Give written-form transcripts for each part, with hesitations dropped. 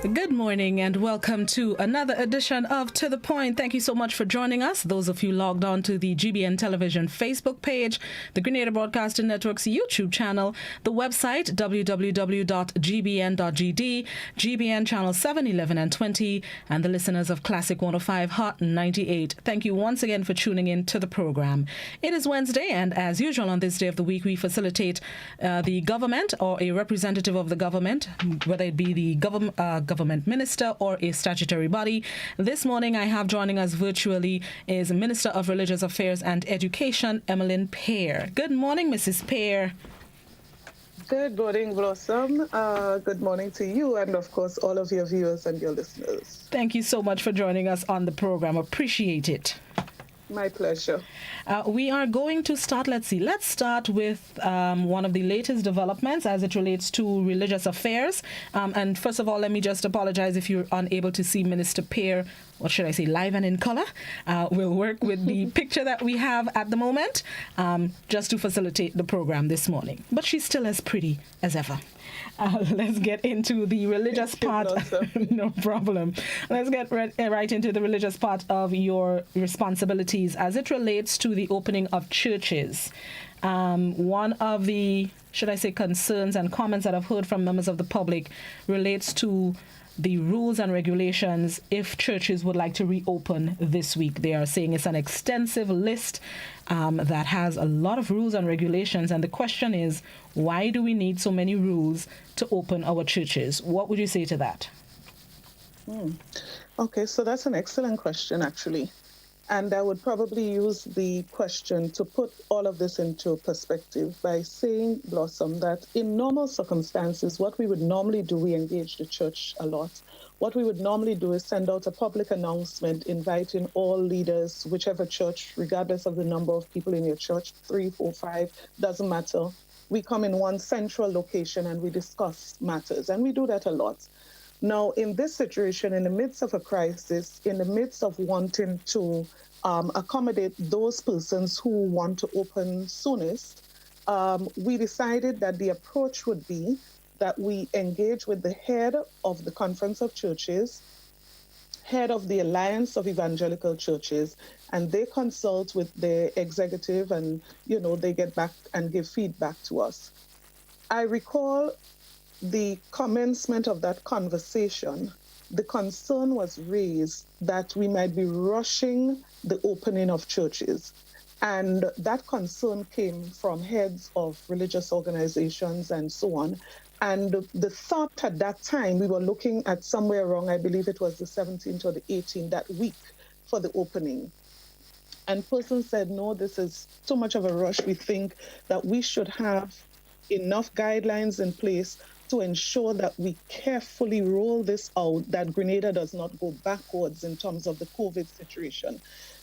Good morning and welcome to another edition of To The Point. Thank you so much for joining us. Those of you logged on to the GBN Television Facebook page, the Grenada Broadcasting Network's YouTube channel, the website www.gbn.gd, GBN channel 7, 11 and 20, and the listeners of Classic 105 Hot 98. Thank you once again for tuning in to the program. It is Wednesday, and as usual on this day of the week, we facilitate the government or a representative of the government, whether it be the government minister or a statutory body. This morning I have joining us virtually is Minister of Religious Affairs and Education, Emmalin Pierre. Good morning, Mrs. Pierre. Good morning, Blossom. Good morning to you and, of course, all of your viewers and your listeners. Thank you so much for joining us on the program. Appreciate it. My pleasure. We are going to start, let's start with one of the latest developments as it relates to religious affairs. And first of all, let me just apologize if you're unable to see Minister Pierre, what should I say, live and in color. We'll work with the picture that we have at the moment just to facilitate the program this morning. But she's still as pretty as ever. Let's get into the religious part. No problem. Let's get right into the religious part of your responsibilities as it relates to the opening of churches. One of the, should I say, concerns and comments that I've heard from members of the public relates to the rules and regulations if churches would like to reopen this week. They are saying it's an extensive list that has a lot of rules and regulations. And the question is, why do we need so many rules to open our churches? What would you say to that? Okay, so that's an excellent question, actually. And I would probably use the question to put all of this into perspective by saying, Blossom, that in normal circumstances, what we would normally do, we engage the church a lot. What we would normally do is send out a public announcement inviting all leaders, whichever church, regardless of the number of people in your church, 3, 4, 5, doesn't matter. We come in one central location and we discuss matters, and we do that a lot. Now, in this situation, in the midst of a crisis, in the midst of wanting to accommodate those persons who want to open soonest, we decided that the approach would be that we engage with the head of the Conference of Churches, head of the Alliance of Evangelical Churches, and they consult with the executive and, they get back and give feedback to us. I recall the commencement of that conversation, the concern was raised that we might be rushing the opening of churches. And that concern came from heads of religious organizations and so on. And the thought at that time, we were looking at somewhere around, I believe it was the 17th or the 18th, that week for the opening. And person said, no, this is too much of a rush. We think that we should have enough guidelines in place to ensure that we carefully roll this out, that Grenada does not go backwards in terms of the COVID situation.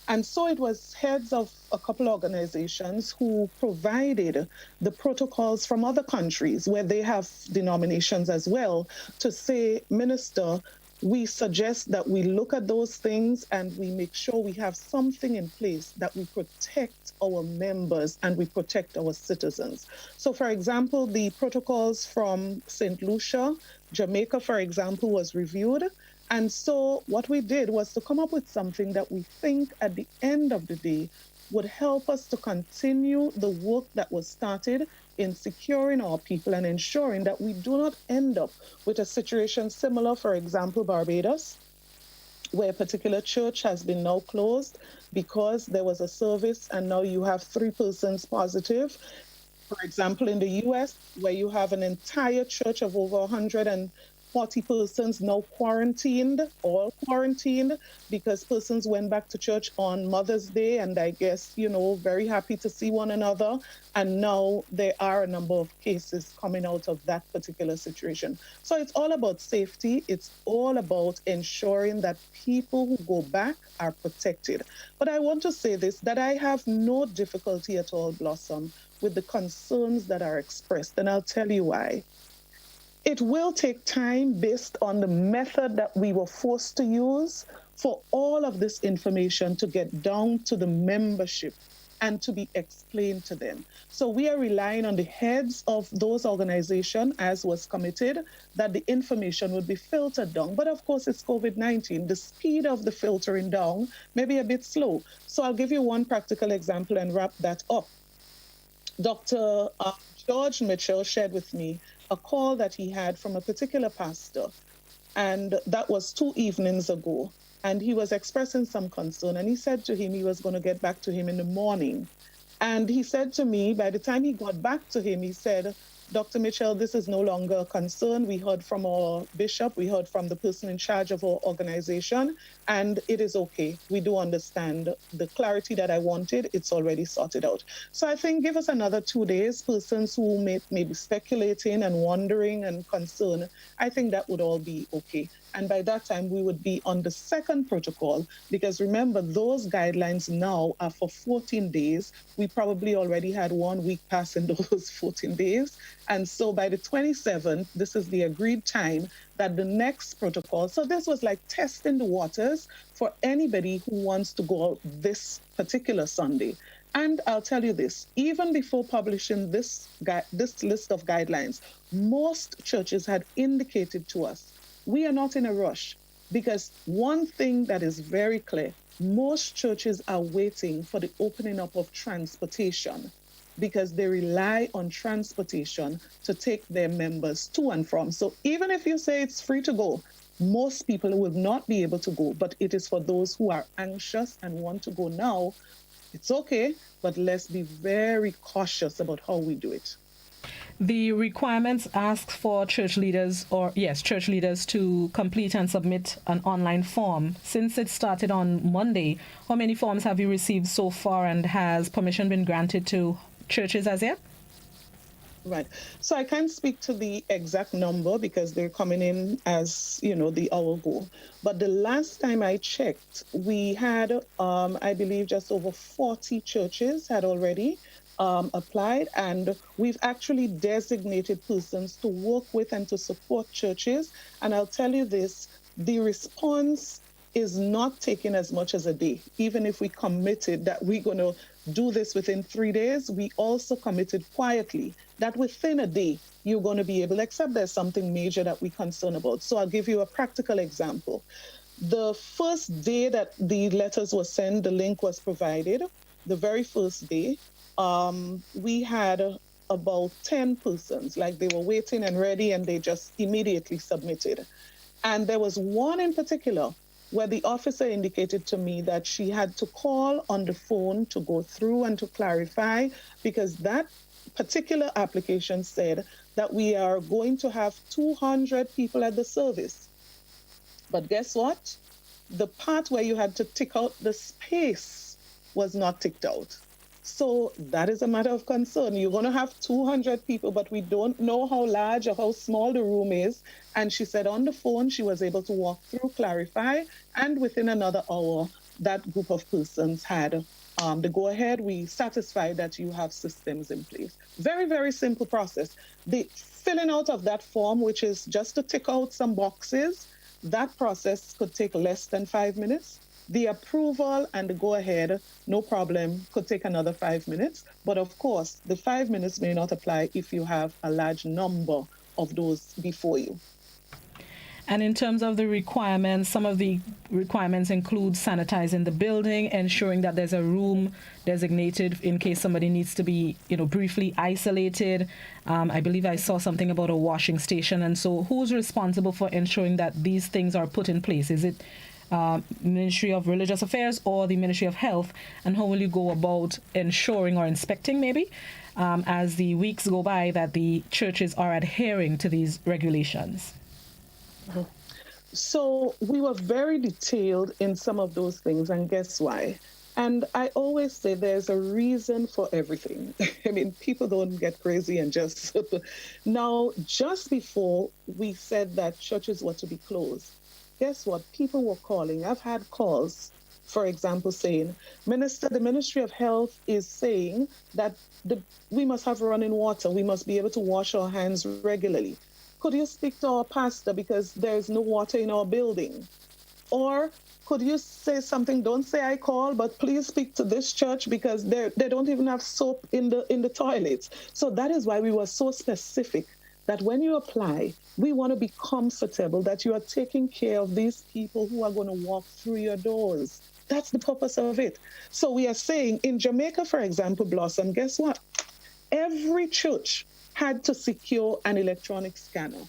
And so it was heads of a couple of organizations who provided the protocols from other countries where they have denominations as well to say, Minister, we suggest that we look at those things and we make sure we have something in place that we protect our members and we protect our citizens. So, for example, the protocols from St. Lucia, Jamaica, for example, was reviewed. And so what we did was to come up with something that we think at the end of the day would help us to continue the work that was started in securing our people and ensuring that we do not end up with a situation similar, for example, Barbados, where a particular church has been now closed because there was a service and now you have 3 persons positive. For example, in the US, where you have an entire church of over 140 persons now all quarantined because persons went back to church on Mother's Day and I guess, very happy to see one another. And now there are a number of cases coming out of that particular situation. So it's all about safety. It's all about ensuring that people who go back are protected. But I want to say this, that I have no difficulty at all, Blossom, with the concerns that are expressed. And I'll tell you why. It will take time based on the method that we were forced to use for all of this information to get down to the membership and to be explained to them. So we are relying on the heads of those organizations, as was committed, that the information would be filtered down. But of course, it's COVID-19. The speed of the filtering down may be a bit slow. So I'll give you one practical example and wrap that up. Dr. George Mitchell shared with me a call that he had from a particular pastor, and that was 2 evenings ago. And he was expressing some concern, and he said to him he was going to get back to him in the morning. And he said to me, by the time he got back to him, he said, Dr. Mitchell, this is no longer a concern. We heard from our bishop, we heard from the person in charge of our organization, and it is okay. We do understand the clarity that I wanted. It's already sorted out. So I think give us another 2 days, persons who may be speculating and wondering and concerned, I think that would all be okay. And by that time, we would be on the second protocol, because remember, those guidelines now are for 14 days. We probably already had 1 week pass in those 14 days. And so by the 27th, this is the agreed time that the next protocol, so this was like testing the waters for anybody who wants to go out this particular Sunday. And I'll tell you this, even before publishing this list of guidelines, most churches had indicated to us, we are not in a rush, because one thing that is very clear, most churches are waiting for the opening up of transportation, because they rely on transportation to take their members to and from. So even if you say it's free to go, most people will not be able to go, but it is for those who are anxious and want to go now. It's okay, but let's be very cautious about how we do it. The requirements ask for church leaders to complete and submit an online form. Since it started on Monday, how many forms have you received so far, and has permission been granted to churches as yet? Right. So I can't speak to the exact number because they're coming in as, the hour go. But the last time I checked, we had, I believe, just over 40 churches had already applied, and we've actually designated persons to work with and to support churches. And I'll tell you this, the response is not taking as much as a day. Even if we committed that we're going to do this within 3 days, we also committed quietly that within a day, you're going to be able, except there's something major that we're concerned about. So I'll give you a practical example. The first day that the letters were sent, the link was provided, the very first day, we had about 10 persons, like they were waiting and ready, and they just immediately submitted. And there was one in particular where the officer indicated to me that she had to call on the phone to go through and to clarify, because that particular application said that we are going to have 200 people at the service. But guess what? The part where you had to tick out the space was not ticked out. So that is a matter of concern. You're going to have 200 people, but we don't know how large or how small the room is. And she said on the phone, she was able to walk through, clarify, and within another hour, that group of persons had the go-ahead. We satisfied that you have systems in place. Very, very simple process. The filling out of that form, which is just to tick out some boxes, that process could take less than 5 minutes. The approval and the go-ahead, no problem, could take another 5 minutes. But of course, the 5 minutes may not apply if you have a large number of those before you. And in terms of the requirements, some of the requirements include sanitizing the building, ensuring that there's a room designated in case somebody needs to be, briefly isolated. I believe I saw something about a washing station. And so who's responsible for ensuring that these things are put in place? Is it Ministry of Religious Affairs or the Ministry of Health? And how will you go about ensuring or inspecting, maybe, as the weeks go by, that the churches are adhering to these regulations? So we were very detailed in some of those things, and guess why? And I always say there's a reason for everything. I mean, people don't get crazy and just... Now, just before we said that churches were to be closed, guess what? People were calling. I've had calls, for example, saying, Minister, the Ministry of Health is saying that we must have running water. We must be able to wash our hands regularly. Could you speak to our pastor because there's no water in our building? Or could you say something? Don't say I call, but please speak to this church because they don't even have soap in the toilets. So that is why we were so specific that when you apply, we want to be comfortable that you are taking care of these people who are going to walk through your doors. That's the purpose of it. So we are saying in Jamaica, for example, Blossom, guess what? Every church had to secure an electronic scanner.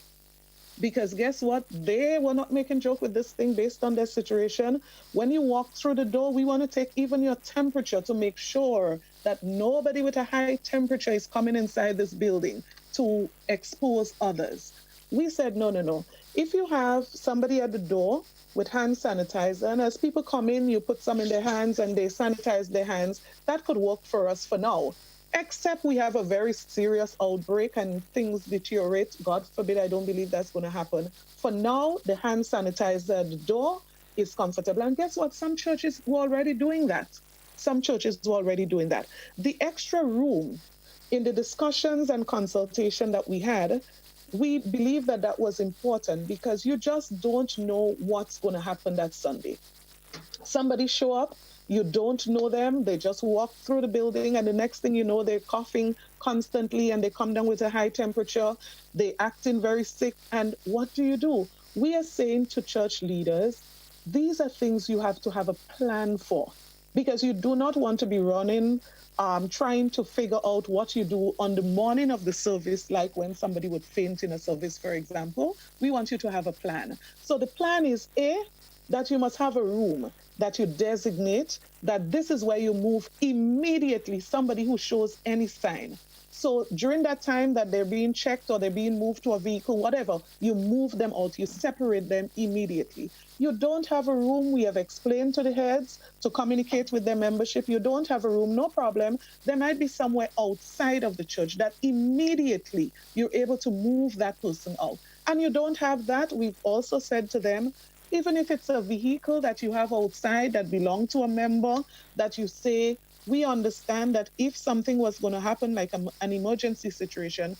Because guess what? They were not making joke with this thing based on their situation. When you walk through the door, we want to take even your temperature to make sure that nobody with a high temperature is coming inside this building to expose others. We said, no, no, no. If you have somebody at the door with hand sanitizer, and as people come in, you put some in their hands and they sanitize their hands, that could work for us for now. Except we have a very serious outbreak and things deteriorate. God forbid, I don't believe that's going to happen. For now, the hand sanitizer at the door is comfortable. And guess what? Some churches were already doing that. Some churches were already doing that. The extra room in the discussions and consultation that we had, we believe that that was important because you just don't know what's going to happen that Sunday. Somebody show up, you don't know them, they just walk through the building, and the next thing you know, they're coughing constantly and they come down with a high temperature, they acting very sick, and what do? We are saying to church leaders, these are things you have to have a plan for, because you do not want to be running, trying to figure out what you do on the morning of the service, like when somebody would faint in a service, for example. We want you to have a plan. So the plan is that you must have a room that you designate, that this is where you move immediately somebody who shows any sign. So during that time that they're being checked or they're being moved to a vehicle, whatever, you move them out, you separate them immediately. You don't have a room, we have explained to the heads to communicate with their membership. You don't have a room, no problem. There might be somewhere outside of the church that immediately you're able to move that person out. And you don't have that, we've also said to them, even if it's a vehicle that you have outside that belongs to a member, that you say, we understand that if something was going to happen, like an emergency situation,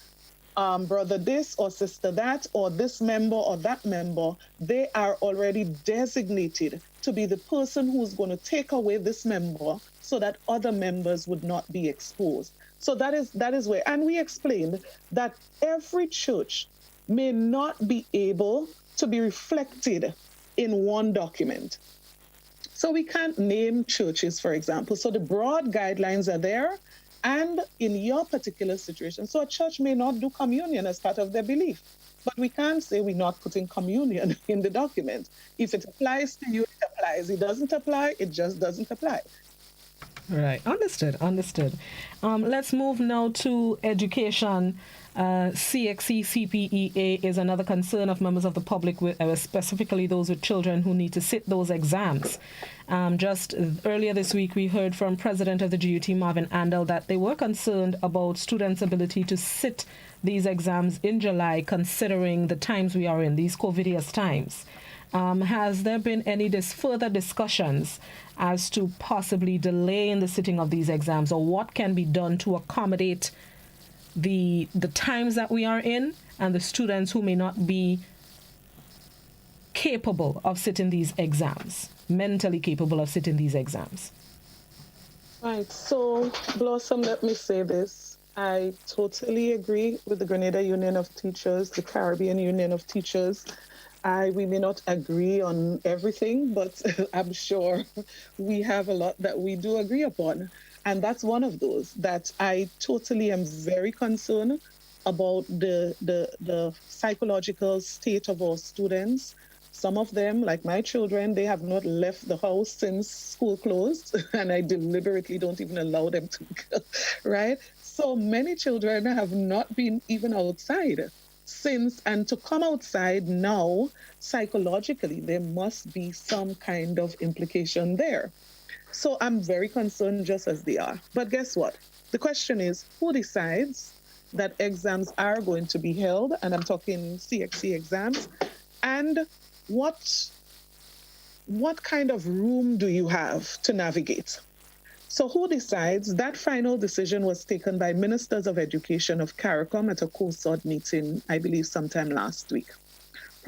brother this or sister that, or this member or that member, they are already designated to be the person who's going to take away this member so that other members would not be exposed. So that is where, and we explained that every church may not be able to be reflected in one document. So we can't name churches, for example. So the broad guidelines are there, and in your particular situation, so a church may not do communion as part of their belief, but we can't say we're not putting communion in the document. If it applies to you, it applies. It doesn't apply, it just doesn't apply. Right. Understood. Let's move now to education. CXC CPEA is another concern of members of the public, specifically those with children who need to sit those exams. Just earlier this week, we heard from President of the GUT, Marvin Andel, that they were concerned about students' ability to sit these exams in July, considering the times we are in, these COVIDious times. Has there been any further discussions as to possibly delaying the sitting of these exams, or what can be done to accommodate the times that we are in and the students who may not be capable of sitting these exams, mentally capable of sitting these exams? Right. So, Blossom, let me say this. I totally agree with the Grenada Union of Teachers, the Caribbean Union of Teachers. We may not agree on everything, but I'm sure we have a lot that we do agree upon. And that's one of those that I totally am very concerned about the psychological state of our students. Some of them, like my children, they have not left the house since school closed, and I deliberately don't even allow them to go, right? So many children have not been even outside since, and to come outside now, psychologically, there must be some kind of implication there. So I'm very concerned, just as they are. But guess what? The question is, who decides that exams are going to be held? And I'm talking CXC exams. And what kind of room do you have to navigate? So who decides? That final decision was taken by Ministers of Education of CARICOM at a COSOD meeting, I believe sometime last week.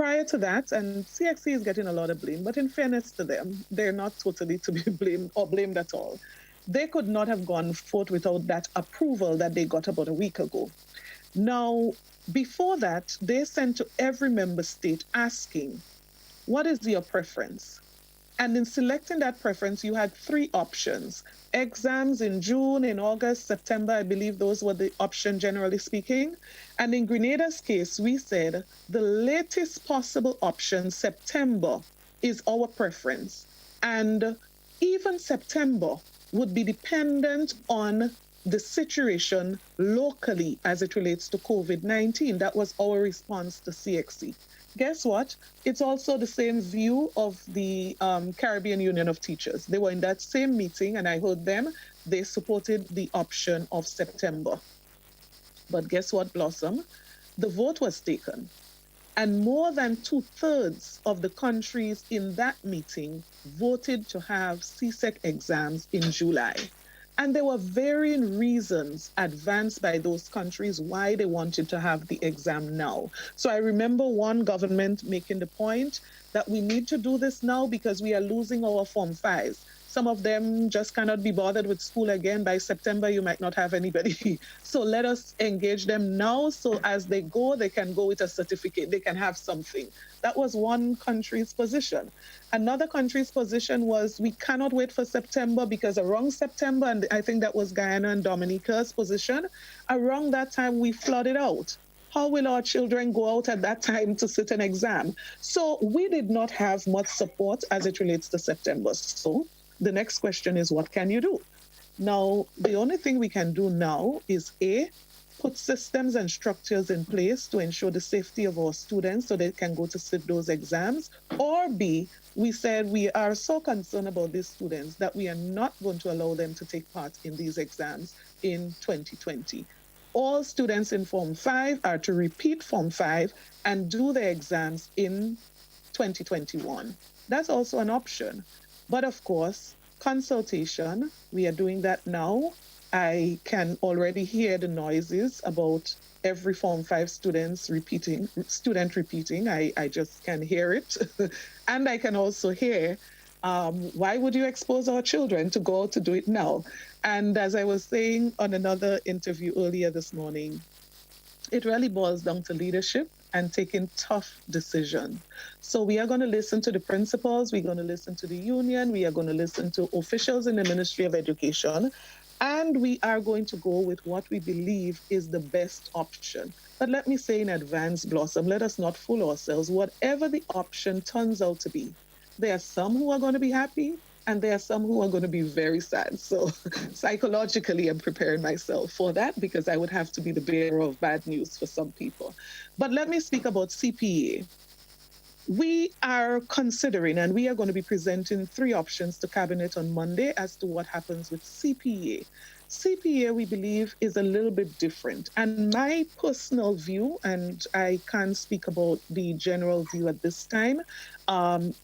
prior to that, and CXC is getting a lot of blame, but in fairness to them, they're not totally to be blamed or blamed at all. They could not have gone forth without that approval that they got about a week ago. Now, before that, they sent to every member state asking, what is your preference? And in selecting that preference, you had 3 options. Exams in June, in August, September, I believe those were the option, generally speaking. And in Grenada's case, we said the latest possible option, September, is our preference. And even September would be dependent on the situation locally as it relates to COVID-19. That was our response to CXC. Guess what? It's also the same view of the Caribbean Union of Teachers. They were in that same meeting, and I heard them. They supported the option of September. But guess what, Blossom? The vote was taken, and more than 2/3 of the countries in that meeting voted to have CSEC exams in July. And there were varying reasons advanced by those countries why they wanted to have the exam now. So I remember one government making the point that we need to do this now because we are losing our Form 5s. Some of them just cannot be bothered with school again. By September, you might not have anybody. So let us engage them now so as they go, they can go with a certificate. They can have something. That was one country's position. Another country's position was we cannot wait for September because around September, and I think that was Guyana and Dominica's position, around that time we flooded out. How will our children go out at that time to sit an exam? So we did not have much support as it relates to September. So the next question is, what can you do? Now, the only thing we can do now is A, put systems and structures in place to ensure the safety of our students so they can go to sit those exams. Or B, we said we are so concerned about these students that we are not going to allow them to take part in these exams in 2020. All students in Form 5 are to repeat Form 5 and do their exams in 2021. That's also an option. But of course, consultation, we are doing that now. I can already hear the noises about every Form 5 student repeating. I just can hear it. And I can also hear, why would you expose our children to go out to do it now? And as I was saying on another interview earlier this morning, it really boils down to leadership and taking tough decisions. So we are going to listen to the principals, we're going to listen to the union, we are going to listen to officials in the Ministry of Education, and we are going to go with what we believe is the best option. But let me say in advance, Blossom, let us not fool ourselves. Whatever the option turns out to be, there are some who are going to be happy, and there are some who are going to be very sad. So psychologically, I'm preparing myself for that because I would have to be the bearer of bad news for some people. But let me speak about CPA. We are considering, and we are going to be presenting 3 options to Cabinet on Monday as to what happens with CPA. CPA, we believe, is a little bit different. And my personal view, and I can't speak about the general view at this time,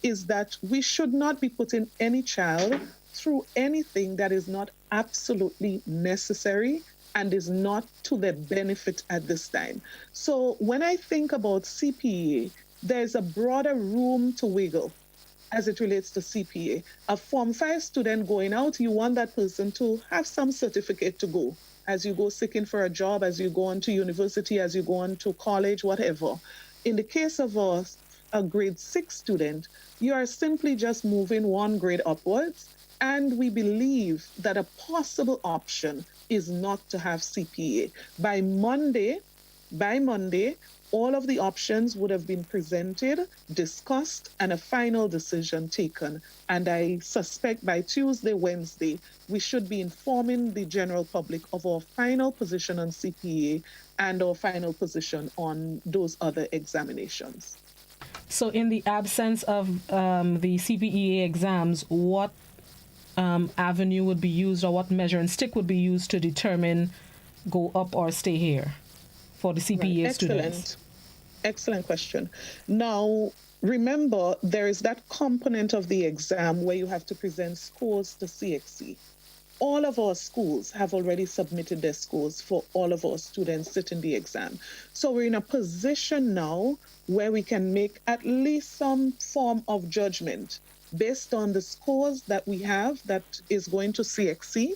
is that we should not be putting any child through anything that is not absolutely necessary and is not to their benefit at this time. So when I think about CPA, there's a broader room to wiggle as it relates to CPA. A Form 5 student going out, you want that person to have some certificate to go as you go seeking for a job, as you go on to university, as you go on to college, whatever. In the case of a grade 6 student, you are simply just moving 1 grade upwards. And we believe that a possible option is not to have CPA. By Monday, all of the options would have been presented, discussed, and a final decision taken. And I suspect by Tuesday, Wednesday, we should be informing the general public of our final position on CPA and our final position on those other examinations. So in the absence of the CPEA exams, what avenue would be used or what measuring stick would be used to determine go up or stay here for the CPEA Right. students? Excellent question. Now, remember, there is that component of the exam where you have to present scores to CXC. all of our schools have already submitted their scores for all of our students sitting the exam. So we're in a position now where we can make at least some form of judgment based on the scores that we have that is going to CXC.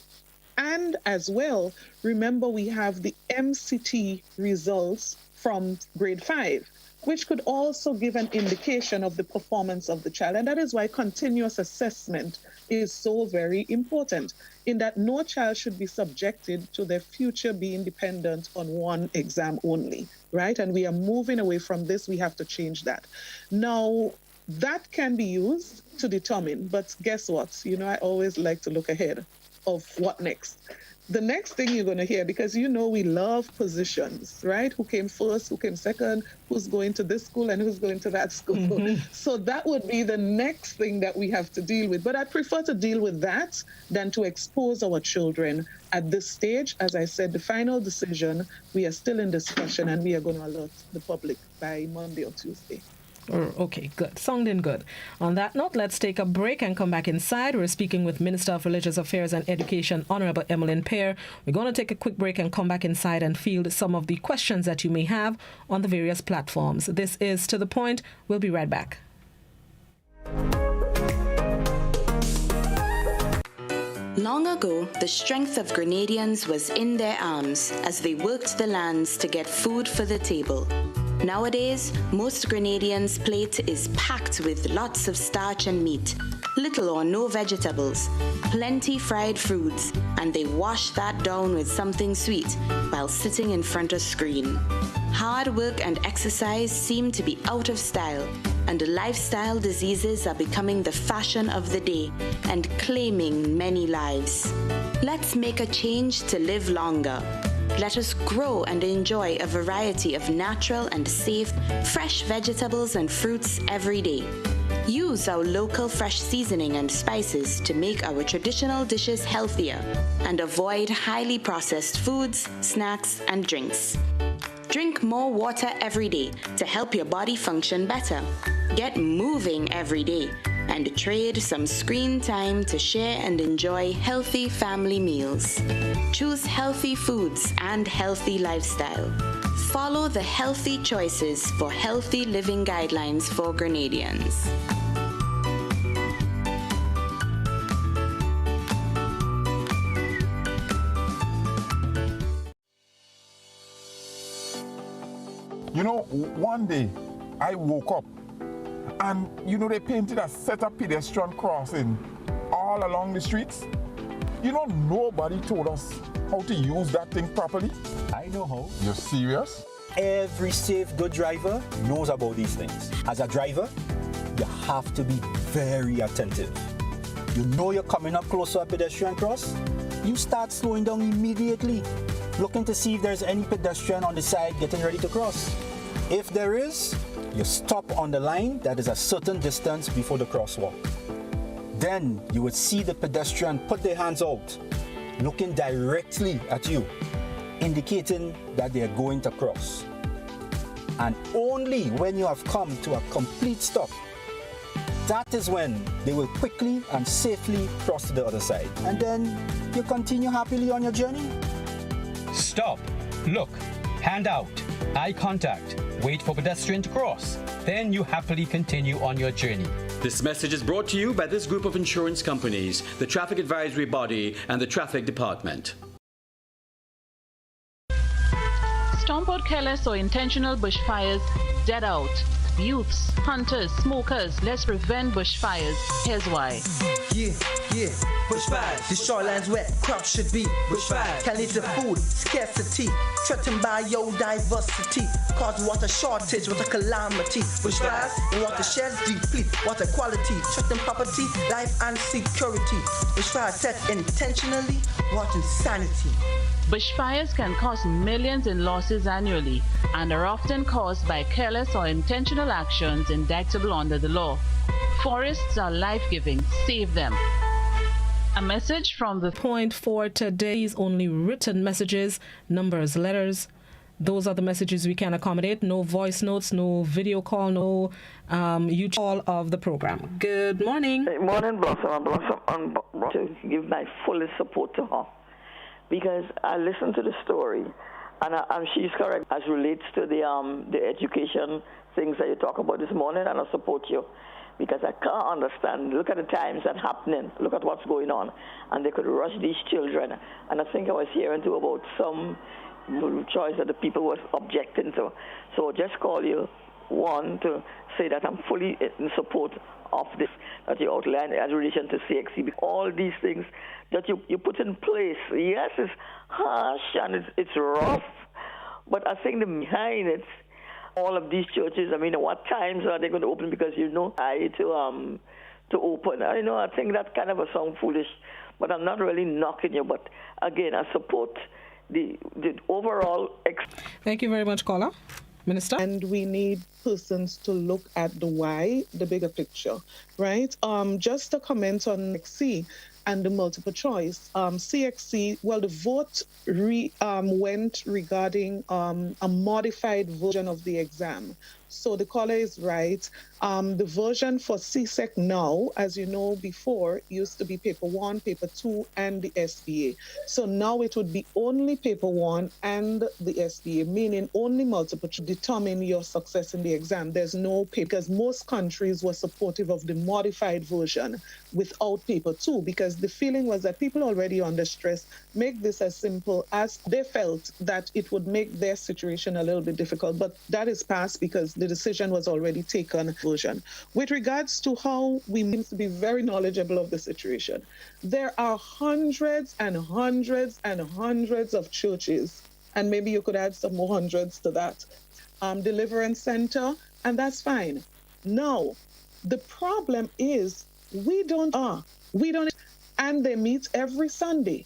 And as well, remember we have the MCT results from grade 5, which could also give an indication of the performance of the child. And that is why continuous assessment is so very important, in that no child should be subjected to their future being dependent on one exam only, right? And we are moving away from this. We have to change that. Now, that can be used to determine, but guess what? I always like to look ahead of what next. The next thing you're going to hear, because we love positions, right? Who came first, who came second, who's going to this school and who's going to that school. Mm-hmm. So that would be the next thing that we have to deal with. But I prefer to deal with that than to expose our children at this stage. As I said, the final decision, we are still in discussion and we are going to alert the public by Monday or Tuesday. Okay, good. Sounding good. On that note, let's take a break and come back inside. We're speaking with Minister of Religious Affairs and Education, Honorable Emmalin Pierre. We're going to take a quick break and come back inside and field some of the questions that you may have on the various platforms. This is To The Point. We'll be right back. Long ago, the strength of Grenadians was in their arms as they worked the lands to get food for the table. Nowadays, most Grenadians' plate is packed with lots of starch and meat, little or no vegetables, plenty fried foods, and they wash that down with something sweet while sitting in front of screen. Hard work and exercise seem to be out of style, and lifestyle diseases are becoming the fashion of the day and claiming many lives. Let's make a change to live longer. Let us grow and enjoy a variety of natural and safe, fresh vegetables and fruits every day. Use our local fresh seasoning and spices to make our traditional dishes healthier and avoid highly processed foods, snacks, and drinks. Drink more water every day to help your body function better. Get moving every day and trade some screen time to share and enjoy healthy family meals. Choose healthy foods and healthy lifestyle. Follow the healthy choices for healthy living guidelines for Grenadians. One day I woke up and, they painted a set of pedestrian crossing all along the streets. Nobody told us how to use that thing properly. I know how. You're serious? Every safe, good driver knows about these things. As a driver, you have to be very attentive. You're coming up close to a pedestrian cross, you start slowing down immediately, looking to see if there's any pedestrian on the side getting ready to cross. If there is, you stop on the line that is a certain distance before the crosswalk. Then you would see the pedestrian put their hands out, looking directly at you, indicating that they are going to cross. And only when you have come to a complete stop, that is when they will quickly and safely cross to the other side. And then you continue happily on your journey. Stop, look, hand out, eye contact, wait for pedestrian to cross. Then you happily continue on your journey. This message is brought to you by this group of insurance companies, the Traffic Advisory Body, and the Traffic Department. Stomp out careless or intentional bushfires, dead out. Youths, hunters, smokers, let's prevent bushfires. Here's why. Yeah, bushfires. The shoreline's wet, crops should be bushfires. Can lead to food scarcity, threatened biodiversity, cause water shortage, water calamity. Bushfires in watersheds deplete water quality, threaten property, life and security. Bushfires set intentionally, water insanity. Bushfires can cost millions in losses annually and are often caused by careless or intentional actions indictable under the law. Forests are life-giving. Save them. A message from the Point for today's only written messages, numbers, letters, those are the messages we can accommodate. No voice notes, no video call, no YouTube call of the program. Good morning. Good morning, Blossom. I'm to give my fullest support to her because I listened to the story, and she's correct as relates to the education things that you talk about this morning, and I support you because I can't understand. Look at the times that's happening. Look at what's going on, and they could rush these children. And I think I was hearing too about some choice that the people were objecting to. So just call you, one, to say that I'm fully in support of this that you outlined as relation to CXC. All these things that you put in place, yes, it's harsh and it's rough, but I think behind it, all of these churches, I mean, what times are they going to open? Because to open. I think that kind of a sound foolish, but I'm not really knocking you. But again, I support the overall. Thank you very much, caller. Minister? And we need persons to look at the why, the bigger picture, right? Just a comment on CXC and the multiple choice. CXC, well, the vote went regarding a modified version of the exam. So the caller is right. The version for CSEC now, as you know before, used to be paper 1, paper 2, and the SBA. So now it would be only paper 1 and the SBA, meaning only multiple to determine your success in the exam. There's no paper, because most countries were supportive of the modified version without paper 2, because the feeling was that people already under stress make this as simple as they felt that it would make their situation a little bit difficult. But that is past because the decision was already taken. With regards to how we seem to be very knowledgeable of the situation, there are hundreds and hundreds and hundreds of churches, and maybe you could add some more hundreds to that, deliverance center, and that's fine. Now, the problem is we don't, and they meet every Sunday.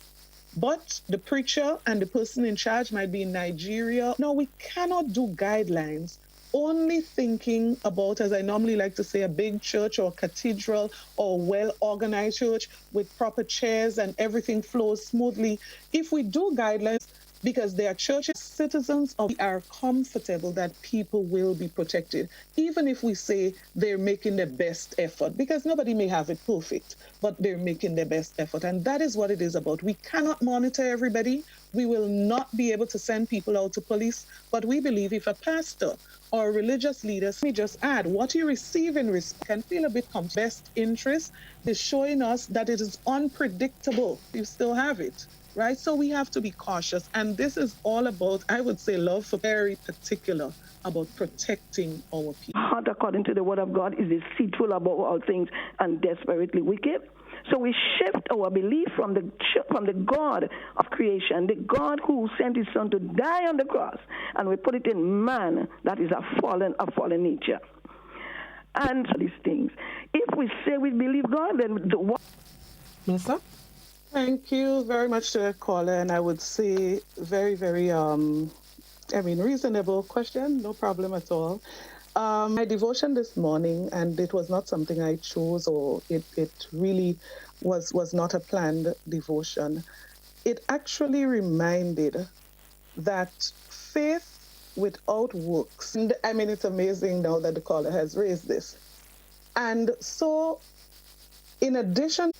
But the preacher and the person in charge might be in Nigeria. No, we cannot do guidelines only thinking about, as I normally like to say, a big church or cathedral or well-organized church with proper chairs and everything flows smoothly. If we do guidelines, because they are churches, citizens, we are comfortable that people will be protected, even if we say they're making their best effort, because nobody may have it perfect, but they're making their best effort. And that is what it is about. We cannot monitor everybody. We will not be able to send people out to police, but we believe if a pastor or a religious leader, let me just add, what you receive in respect can feel a bit best interest is showing us that it is unpredictable. You still have it. Right? So we have to be cautious. And this is all about, I would say, love for very particular about protecting our people. Heart, according to the word of God, is deceitful above all things and desperately wicked. So we shift our belief from the God of creation, the God who sent his son to die on the cross, and we put it in man that is a fallen nature. And these things. If we say we believe God, then what? Minister? Thank you very much to the caller, and I would say very, very, reasonable question, no problem at all. My devotion this morning, and it was not something I chose, or it really was not a planned devotion. It actually reminded that faith without works, and I mean, it's amazing now that the caller has raised this. And so, in addition,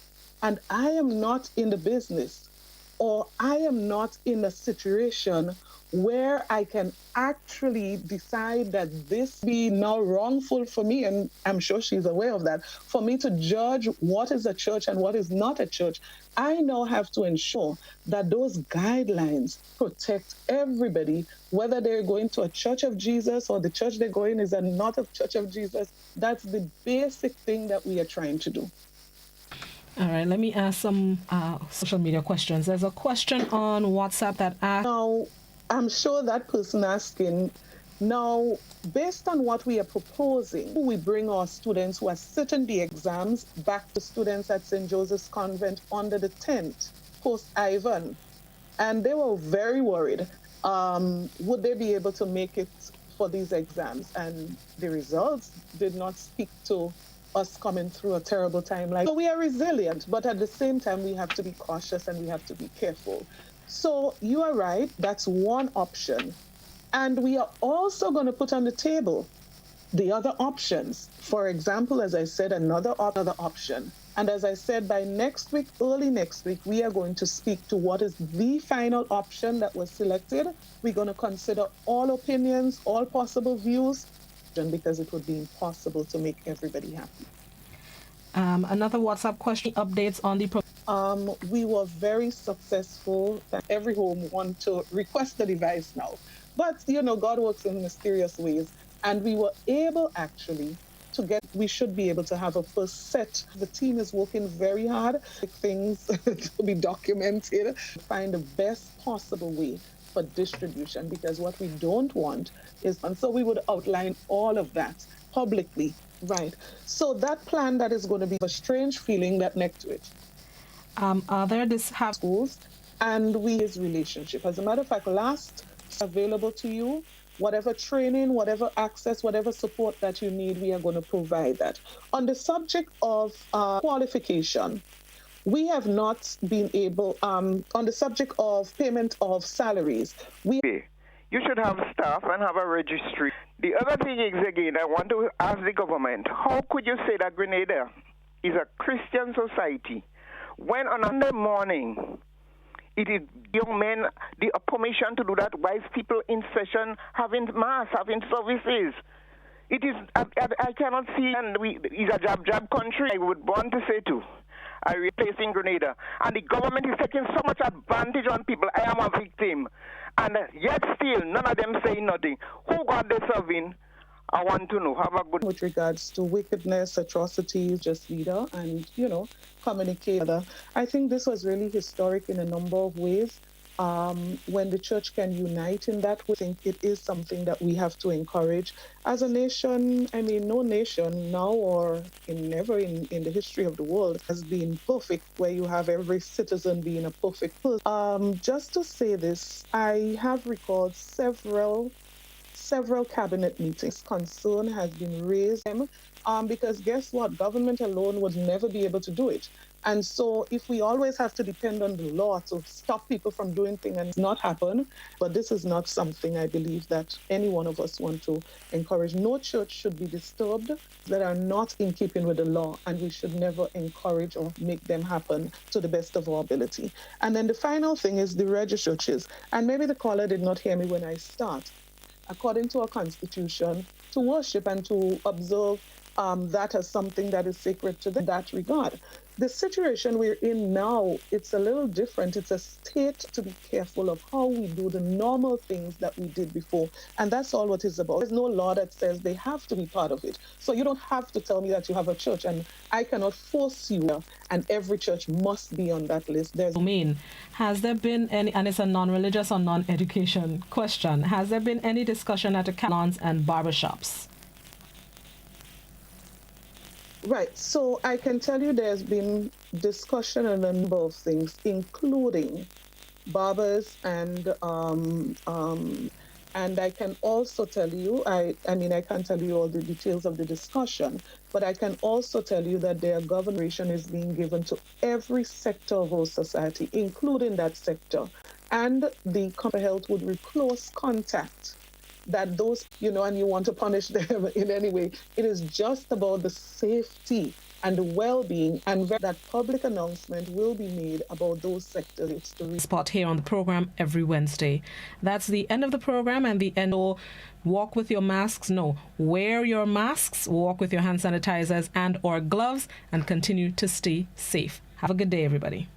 and I am not in the business, or I am not in a situation where I can actually decide that this be now wrongful for me, and I'm sure she's aware of that, for me to judge what is a church and what is not a church. I now have to ensure that those guidelines protect everybody, whether they're going to a Church of Jesus or the church they're going is not a Church of Jesus. That's the basic thing that we are trying to do. All right, let me ask some social media questions. There's a question on WhatsApp that asks... Now, I'm sure that person asking, now, based on what we are proposing, we bring our students who are sitting the exams back to students at St. Joseph's Convent under the tent, post-Ivan. And they were very worried. Would they be able to make it for these exams? And the results did not speak to us coming through a terrible time. So we are resilient, but at the same time, we have to be cautious and we have to be careful. So you are right, that's one option. And we are also going to put on the table the other options. For example, as I said, another option. And as I said, by next week, early next week, we are going to speak to what is the final option that was selected. We're going to consider all opinions, all possible views, because it would be impossible to make everybody happy. Another WhatsApp question, updates on the we were very successful. Every home want to request the device now. But, you know, God works in mysterious ways. And we were able actually we should be able to have a first set. The team is working very hard, things to be documented, find the best possible way for distribution, because what we don't want is, and so we would outline all of that publicly, right? So that plan that is going to be a strange feeling that next to it. Are there schools and his relationship? As a matter of fact, last available to you, whatever training, whatever access, whatever support that you need, we are going to provide that. On the subject of qualification, we have not been able, on the subject of payment of salaries, you should have staff and have a registry. The other thing is, again, I want to ask the government, how could you say that Grenada is a Christian society when on Sunday morning it is young men the permission to do that whilst people in session having mass, having services? It is, I cannot see, and it's a jab country. I would want to say too. I replace in Grenada, and the government is taking so much advantage on people. I am a victim, and yet still none of them say nothing. Who got they serving? I want to know. Have a good. With regards to wickedness, atrocities, just leader, and communicate. I think this was really historic in a number of ways. When the church can unite in that way, I think it is something that we have to encourage. As a nation, I mean, no nation now or never in the history of the world has been perfect, where you have every citizen being a perfect person. Just to say this, I have recalled several cabinet meetings. Concern has been raised because guess what? Government alone would never be able to do it. And so if we always have to depend on the law to stop people from doing things and it's not happen, but this is not something I believe that any one of us want to encourage. No church should be disturbed that are not in keeping with the law, and we should never encourage or make them happen to the best of our ability. And then the final thing is the registered churches. And maybe the caller did not hear me when I start. According to our constitution, to worship and to observe that as something that is sacred to that regard. The situation we're in now, it's a little different. It's a state to be careful of how we do the normal things that we did before. And that's all what it's about. There's no law that says they have to be part of it. So you don't have to tell me that you have a church, and I cannot force you, and every church must be on that list. Has there been any, and it's a non-religious or non-education question, has there been any discussion at the salons and barbershops? Right. So I can tell you there's been discussion on a number of things, including barbers, and I can also tell you, I mean, I can't tell you all the details of the discussion, but I can also tell you that their government is being given to every sector of our society, including that sector. And the health would be close contact. That those, and you want to punish them in any way. It is just about the safety and the well-being, and that public announcement will be made about those sectors. Spot here on the program every Wednesday. That's the end of the program and the end of walk with your masks. No, wear your masks, walk with your hand sanitizers and or gloves, and continue to stay safe. Have a good day, everybody.